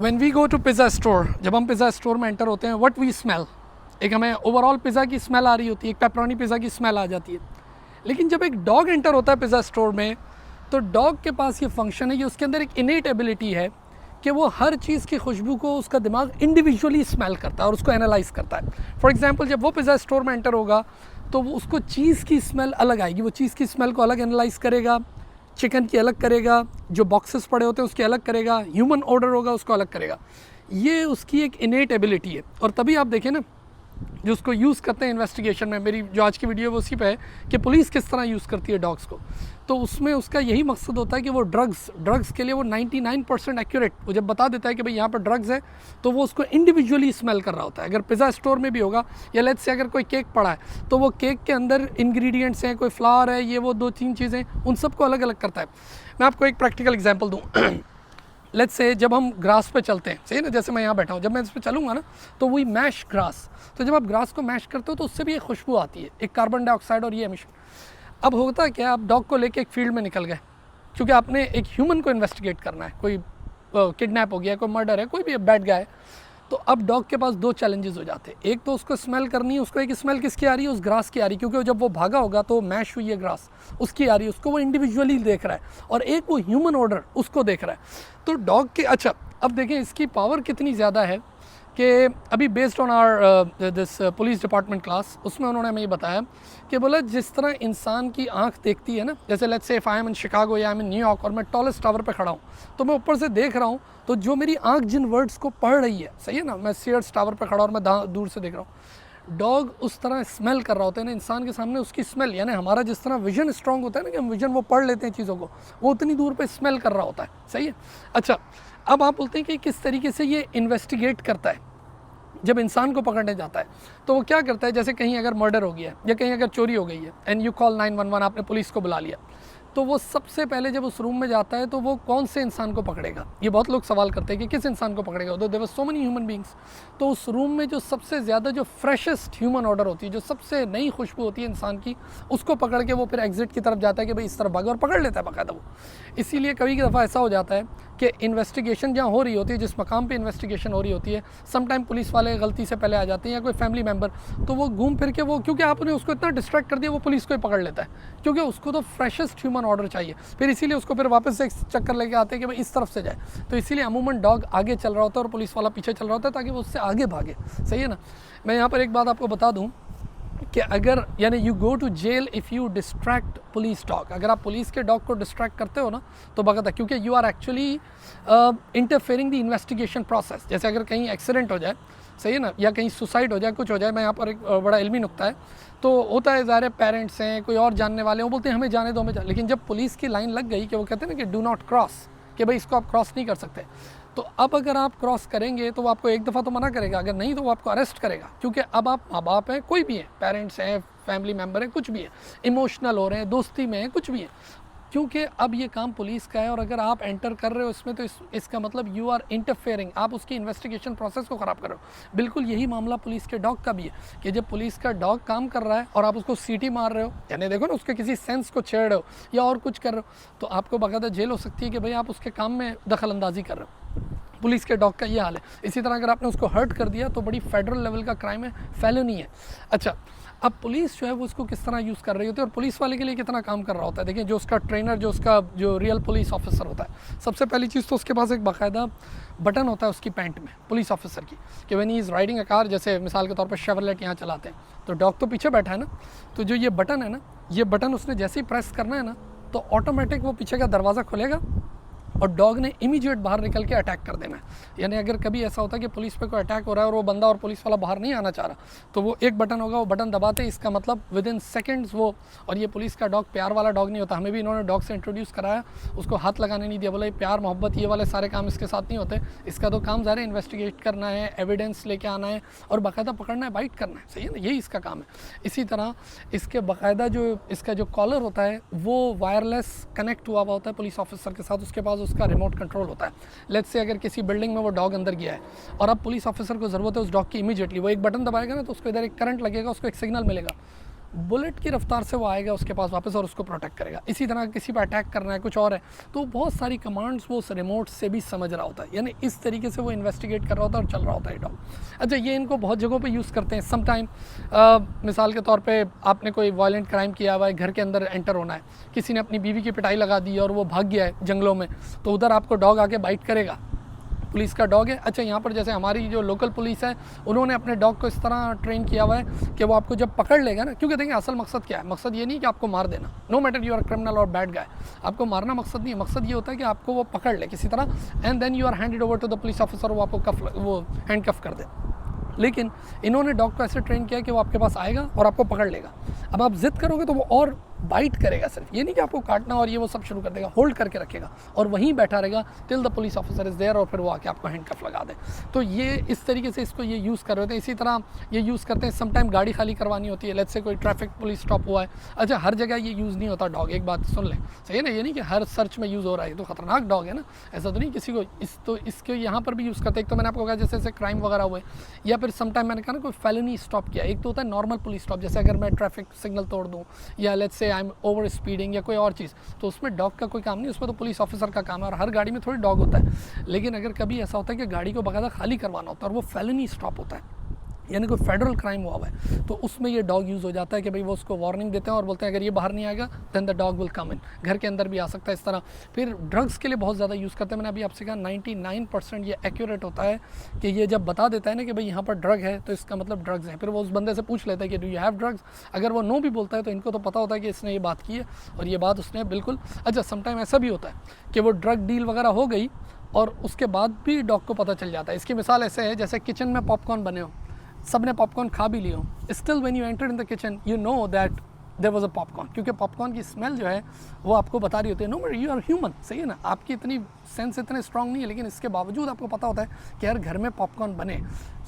When we go to pizza store, जब हम pizza store में एंटर होते हैं, व्हाट वी स्मेल, एक हमें ओवरऑल पिज़्ज़ा की स्मेल आ रही होती है, एक पेपरोनी पिज़्ज़ा की स्मेल आ जाती है। लेकिन जब एक डॉग एंटर होता है पिज़्ज़ा स्टोर में, तो डॉग के पास ये फंक्शन है कि उसके अंदर एक इनेट एबिलिटी है कि वो हर चीज़ की खुशबू को उसका दिमाग इंडिविजुअली स्मेल करता है और उसको एनालाइज करता है। फॉर एग्जांपल, जब वो पिज़्ज़ा स्टोर में एंटर होगा तो वो उसको चीज़ की स्मेल अलग आएगी, वो चीज़ की स्मेल को अलग एनालाइज करेगा, चिकन की अलग करेगा, जो बॉक्सेस पड़े होते हैं उसकी अलग करेगा, ह्यूमन ऑर्डर होगा उसको अलग करेगा। ये उसकी एक इनेट एबिलिटी है। और तभी आप देखें ना, जो उसको यूज़ करते हैं इन्वेस्टिगेशन में, मेरी जो आज की वीडियो है वो उसी पे है कि पुलिस किस तरह यूज़ करती है डॉग्स को। तो उसमें उसका यही मकसद होता है कि वो ड्रग्स के लिए वो 99% एक्यूरेट, वो जब बता देता है कि भाई यहाँ पर ड्रग्स है, तो वो उसको इंडिविजुअली स्मेल कर रहा होता है। अगर पिज़्ज़ा स्टोर में भी होगा, या लेट्स से अगर कोई केक पड़ा है, तो वो केक के अंदर इंग्रेडिएंट्स हैं, कोई फ्लावर है, ये वो 2-3 चीज़ें, उन सबको अलग अलग करता है। मैं आपको एक प्रैक्टिकल एग्जाम्पल दूँ। लेट्स से जब हम ग्रास पे चलते हैं, सही है ना, जैसे मैं यहाँ बैठा हूँ, जब मैं इस पर चलूँगा ना, तो वही मैश ग्रास, तो जब आप ग्रास को मैश करते हो तो उससे भी एक खुशबू आती है, एक कार्बन डाइऑक्साइड और ये एमिशन। अब होता है क्या, आप डॉग को लेके एक फील्ड में निकल गए, क्योंकि आपने एक ह्यूमन को इन्वेस्टिगेट करना है, कोई किडनैप हो गया, कोई मर्डर है, कोई भी बैड गाय, तो अब डॉग के पास 2 चैलेंजेस हो जाते हैं। एक तो उसको स्मेल करनी है, उसको एक स्मेल किसकी आ रही है, उस ग्रास की आ रही है, क्योंकि जब वो भागा होगा तो मैश हुई है ग्रास, उसकी आ रही है, उसको वो इंडिविजुअली देख रहा है, और एक वो ह्यूमन ऑर्डर उसको देख रहा है। तो डॉग के, अच्छा अब देखें इसकी पावर कितनी ज़्यादा है कि अभी based on our this police department class, उसमें उन्होंने हमें ये बताया कि बोला जिस तरह इंसान की आंख देखती है ना, जैसे let's say if I am in Chicago या आई एम इन न्यूयॉर्क और मैं टॉलेस्ट टावर पे खड़ा हूँ, तो मैं ऊपर से देख रहा हूँ, तो जो मेरी आंख जिन वर्ड्स को पढ़ रही है, सही है ना, मैं सीयर्स टावर पे खड़ा और मैं दूर से देख रहा हूँ, डॉग उस तरह स्मेल कर रहा होता है ना इंसान के सामने, उसकी स्मेल, यानी हमारा जिस तरह विजन स्ट्रांग होता है ना कि हम विजन वो पढ़ लेते हैं चीज़ों को, वो उतनी दूर पे स्मेल कर रहा होता है, सही है। अच्छा, अब आप बोलते हैं कि किस तरीके से ये इन्वेस्टिगेट करता है। जब इंसान को पकड़ने जाता है तो वो क्या करता है, जैसे कहीं अगर मर्डर हो गया है या कहीं अगर चोरी हो गई है, एंड यू कॉल 911, आपने पुलिस को बुला लिया, तो वो सबसे पहले जब उस रूम में जाता है तो वो कौन से इंसान को पकड़ेगा। ये बहुत लोग सवाल करते हैं कि किस इंसान को पकड़ेगा, there were so many human beings. तो उस रूम में जो सबसे ज़्यादा जो फ्रेशेस्ट ह्यूमन ऑर्डर होती है, जो सबसे नई खुशबू होती है इंसान की, उसको पकड़ के वो फिर एग्जिट की तरफ जाता है कि भाई इस तरफ भागे, और पकड़ लेता है बाकायदा वो। इसीलिए कभी की दफ़ा ऐसा हो जाता है कि इन्वेस्टिगेशन जहाँ हो रही होती है, जिस मकाम पे इन्वेस्टिगेशन हो रही होती है, समटाइम पुलिस वाले गलती से पहले आ जाते हैं या कोई फैमिली मेम्बर, तो वो घूम फिर के वो, क्योंकि आपने उसको इतना डिस्ट्रैक्ट कर दिया, वो पुलिस को ही पकड़ लेता है, क्योंकि उसको तो फ्रेशेस्ट ह्यूमन ऑर्डर चाहिए। फिर इसीलिए उसको फिर वापस से एक चक्कर लेके आते हैं कि भाई इस तरफ से जाए। तो इसीलिए अमूमन डॉग आगे चल रहा होता है और पुलिस वाला पीछे चल रहा होता है, ताकि वो उससे आगे भागे, सही है ना। मैं यहाँ पर एक बात आपको बता दूँ कि अगर, यानी you go to jail if you distract police dog, अगर आप पुलिस के डॉग को डिस्ट्रैक्ट करते हो ना, तो बगैर, क्योंकि you are actually interfering the investigation process. जैसे अगर कहीं एक्सीडेंट हो जाए, सही है ना, या कहीं सुसाइड हो जाए, कुछ हो जाए, मैं यहाँ पर एक बड़ा इल्मी नुक्ता है, तो होता है ज़ाहिर है पेरेंट्स हैं, कोई और जानने वाले हैं, वो बोलते हैं हमें जाने दो, हमें जाने, लेकिन जब पुलिस की लाइन लग गई कि वो कहते हैं ना कि डू नॉट क्रॉस, कि भाई इसको आप क्रॉस नहीं कर सकते, तो अब अगर आप क्रॉस करेंगे तो वो आपको एक दफ़ा तो मना करेगा, अगर नहीं तो वो आपको अरेस्ट करेगा, क्योंकि अब आप माँ बाप हैं, कोई भी है, पेरेंट्स हैं, फैमिली मेम्बर हैं, कुछ भी है, इमोशनल हो रहे हैं, दोस्ती में है, कुछ भी है, क्योंकि अब ये काम पुलिस का है, और अगर आप एंटर कर रहे हो इसमें, तो इसका मतलब यू आर इंटरफेयरिंग, आप उसकी इन्वेस्टिगेशन प्रोसेस को ख़राब कर रहे हो। बिल्कुल यही मामला पुलिस के डॉग का भी है कि जब पुलिस का डॉग काम कर रहा है और आप उसको सीटी मार रहे हो, यानी देखो ना, उसके किसी सेंस को छेड़ रहे हो या और कुछ कर रहे हो, तो आपको बाकायदा जेल हो सकती है कि भाई आप उसके काम में दखल अंदाजी कर रहे हो। पुलिस के डॉग का ये हाल है। इसी तरह अगर आपने उसको हर्ट कर दिया तो बड़ी फेडरल लेवल का क्राइम है, फेलोनी है। अच्छा, अब पुलिस जो है वो उसको किस तरह यूज़ कर रही होती है और पुलिस वाले के लिए कितना काम कर रहा होता है। देखिए, जो उसका ट्रेनर, जो रियल पुलिस ऑफिसर होता है, सबसे पहली चीज़ तो उसके पास एक बाकायदा बटन होता है उसकी पैंट में, पुलिस ऑफिसर की, कि when he is riding a car, जैसे मिसाल के तौर पर शेवरलेट यहाँ चलाते हैं, तो डॉग तो पीछे बैठा है ना, तो जो ये बटन है ना, ये बटन उसने जैसे ही प्रेस करना है ना, तो ऑटोमेटिक वो पीछे का दरवाज़ा खुलेगा और डॉग ने इमीडिएट बाहर निकल के अटैक कर देना है। यानी अगर कभी ऐसा होता है कि पुलिस पे कोई अटैक हो रहा है और वो बंदा और पुलिस वाला बाहर नहीं आना चाह रहा, तो वो एक बटन होगा, वो बटन दबाते, इसका मतलब विद इन सेकेंड्स वो, और ये पुलिस का डॉग प्यार वाला डॉग नहीं होता, हमें भी इन्होंने डॉग से इंट्रोड्यूस कराया, उसको हाथ लगाने नहीं दिया, बोला ये प्यार मोहब्बत ये वाले सारे काम इसके साथ नहीं होते, इसका तो काम ज़ाहिर है इन्वेस्टिगेट करना है, एविडेंस लेके आना है और बाकायदा पकड़ना है, बाइट करना है, सही है ना, यही इसका काम है। इसी तरह इसके बाकायदा जो इसका जो कॉलर होता है वो वायरलेस कनेक्ट हुआ हुआ होता है पुलिस ऑफिसर के साथ, उसके पास उसका रिमोट कंट्रोल होता है। लेट्स से अगर किसी बिल्डिंग में वो डॉग अंदर गया है और अब पुलिस ऑफिसर को ज़रूरत है उस डॉग की, इमीडिएटली वो एक बटन दबाएगा ना, तो उसको इधर एक करंट लगेगा, उसको एक सिग्नल मिलेगा, बुलेट की रफ्तार से वो आएगा उसके पास वापस और उसको प्रोटेक्ट करेगा। इसी तरह किसी पर अटैक करना है, कुछ और है, तो बहुत सारी कमांड्स वो उस रिमोट से भी समझ रहा होता है, यानी इस तरीके से वो इन्वेस्टिगेट कर रहा होता है और चल रहा होता है डॉग। अच्छा, ये इनको बहुत जगहों पे यूज़ करते हैं। सम टाइम मिसाल के तौर पे आपने कोई वायलेंट क्राइम किया हुआ है, घर के अंदर एंटर होना है, किसी ने अपनी बीवी की पिटाई लगा दी और वो भाग गया है जंगलों में, तो उधर आपको डॉग आके बाइट करेगा, पुलिस का डॉग है। अच्छा, यहाँ पर जैसे हमारी जो लोकल पुलिस है उन्होंने अपने डॉग को इस तरह ट्रेन किया हुआ है कि वो आपको जब पकड़ लेगा ना, क्योंकि देखिए असल मकसद क्या है, मकसद ये नहीं कि आपको मार देना, no matter you are criminal और बैड गाय, आपको मारना मकसद नहीं है, मकसद ये होता है कि आपको वो पकड़ ले किसी तरह and then you are handed over to the police officer, वो आपको वो हैंड कफ कर दे। लेकिन इन्होंने डॉग को ऐसे ट्रेन किया कि वो आपके पास आएगा और आपको पकड़ लेगा। अब आप जिद करोगे तो वो और बाइट करेगा, सिर्फ ये नहीं कि आपको काटना और ये वो सब शुरू कर देगा, होल्ड करके रखेगा और वहीं बैठा रहेगा till the police officer is there और फिर वो आके आपको हैंडकफ लगा दे। तो ये इस तरीके से इसको ये यूज़ कर रहे थे। इसी तरह ये यूज़ करते हैं समटाइम गाड़ी खाली करवानी होती है, लेट्स से कोई ट्रैफिक पुलिस स्टॉप हुआ है। अच्छा, हर जगह ये यूज़ नहीं होता डॉग, एक बात सुन लें, सही है ना, ये नहीं कि हर सर्च में यूज़ हो रहा है, तो खतरनाक डॉग है ना, ऐसा तो नहीं किसी को तो इसके यहाँ पर भी यूज़ करते हैं। एक तो मैंने आपको कहा जैसे जैसे क्राइम वगैरह हुए, या फिर समटाइम मैंने कहा ना कोई फेलनी स्टॉप किया। एक तो होता है नॉर्मल पुलिस स्टॉप, जैसे अगर मैं ट्रैफिक सिग्नल तोड़ दूँ या let's say I am over speeding या कोई और चीज़, तो उसमें डॉग का कोई काम नहीं, उसमें तो पुलिस ऑफिसर का काम है और हर गाड़ी में थोड़ी डॉग होता है। लेकिन अगर कभी ऐसा होता है कि गाड़ी को बाकायदा खाली करवाना होता है और वो फेलनी स्टॉप होता है, यानी कोई फेडरल क्राइम हुआ है, तो उसमें ये डॉग यूज़ हो जाता है कि भाई वो उसको वार्निंग देते हैं और बोलते हैं अगर ये बाहर नहीं आएगा then the dog will come in, घर के अंदर भी आ सकता है इस तरह। फिर ड्रग्स के लिए बहुत ज़्यादा यूज़ करते हैं। मैंने अभी आपसे कहा 99% ये एक्यूरेट होता है कि ये जब बता देता है ना कि भाई यहाँ पर ड्रग है तो इसका मतलब ड्रग्स है, फिर वो उस बंदे से पूछ लेता है कि डू यू हैव ड्रग्स। अगर वो नो भी बोलता है तो इनको तो पता होता है कि इसने ये बात की है और ये बात उसने बिल्कुल। अच्छा, समटाइम ऐसा भी होता है कि वो ड्रग डील वगैरह हो गई और उसके बाद भी डॉग को पता चल जाता है। इसकी मिसाल ऐसे है जैसे किचन में पॉपकॉर्न बने हो, सब ने पॉपकॉर्न खा भी लियो, still when you enter in the kitchen you know that there was a popcorn, क्योंकि पॉपकॉर्न की स्मेल जो है वो आपको बता रही होती है। No but you are human, सही है ना, आपकी इतनी सेंस इतने स्ट्रांग नहीं है, लेकिन इसके बावजूद आपको पता होता है कि यार घर में पॉपकॉर्न बने।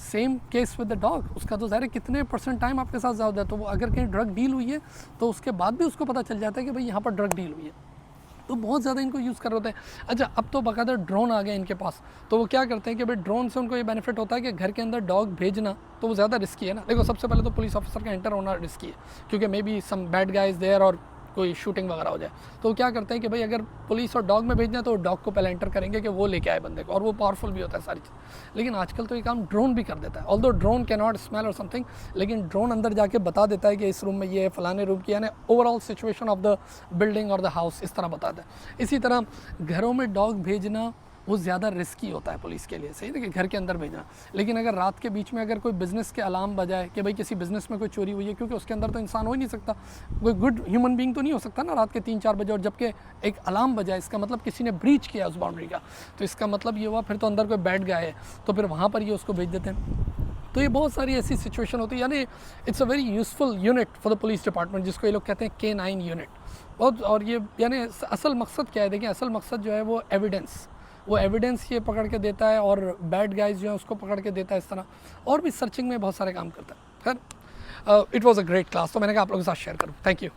Same case with the dog, उसका तो ज़ाहिर कितने % टाइम आपके साथ ज़्यादा है, तो वो अगर कहीं ड्रग डील हुई है तो उसके बाद भी उसको पता चल जाता है कि भाई यहाँ पर ड्रग डील हुई है, तो बहुत ज़्यादा इनको यूज़ कर रहे होते हैं। अच्छा, अब तो बाकायदा ड्रोन आ गए इनके पास, तो वो क्या करते हैं कि भाई ड्रोन से उनको ये बेनिफिट होता है कि घर के अंदर डॉग भेजना तो वो ज़्यादा रिस्की है ना। देखो, सबसे पहले तो पुलिस ऑफिसर का एंटर होना रिस्की है, क्योंकि may be some bad guys there और कोई शूटिंग वगैरह हो जाए, तो वो क्या करते हैं कि भाई अगर पुलिस और डॉग में भेजना है तो डॉग को पहले एंटर करेंगे कि वो लेके आए बंदे को, और वो पावरफुल भी होता है सारी चीज़। लेकिन आजकल तो ये काम ड्रोन भी कर देता है, although drone can not smell और समथिंग, लेकिन ड्रोन अंदर जाके बता देता है कि इस रूम में ये है, फलाने रूम की, यानी overall situation of the building और द हाउस इस तरह बताता है। इसी तरह घरों में डॉग भेजना वो ज़्यादा रिस्की होता है पुलिस के लिए, सही है कि घर के अंदर भेजना। लेकिन अगर रात के बीच में अगर कोई बिज़नेस के अलार्म बजाए कि भाई किसी बिज़नेस में कोई चोरी हुई है, क्योंकि उसके अंदर तो इंसान हो ही नहीं सकता, कोई गुड ह्यूमन बीइंग तो नहीं हो सकता ना रात के 3-4 बजे, और जबकि एक अलार्म बजाए इसका मतलब किसी ने ब्रीच किया उस बाउंड्री का, तो इसका मतलब ये हुआ फिर तो अंदर कोई बैठ गया है, तो फिर वहाँ पर ये उसको भेज देते हैं। तो ये बहुत सारी ऐसी सिचुएशन होती है, यानी it's a very useful unit for the police department, जिसको ये लोग कहते हैं K9 यूनिट। और ये यानी असल मकसद क्या है, देखिए असल मकसद जो है वो एविडेंस ये पकड़ के देता है और बैड गाइज जो है उसको पकड़ के देता है इस तरह, और भी सर्चिंग में बहुत सारे काम करता है। खैर, it was a great class, तो मैंने कहा आप लोगों के साथ शेयर करूँ। Thank you.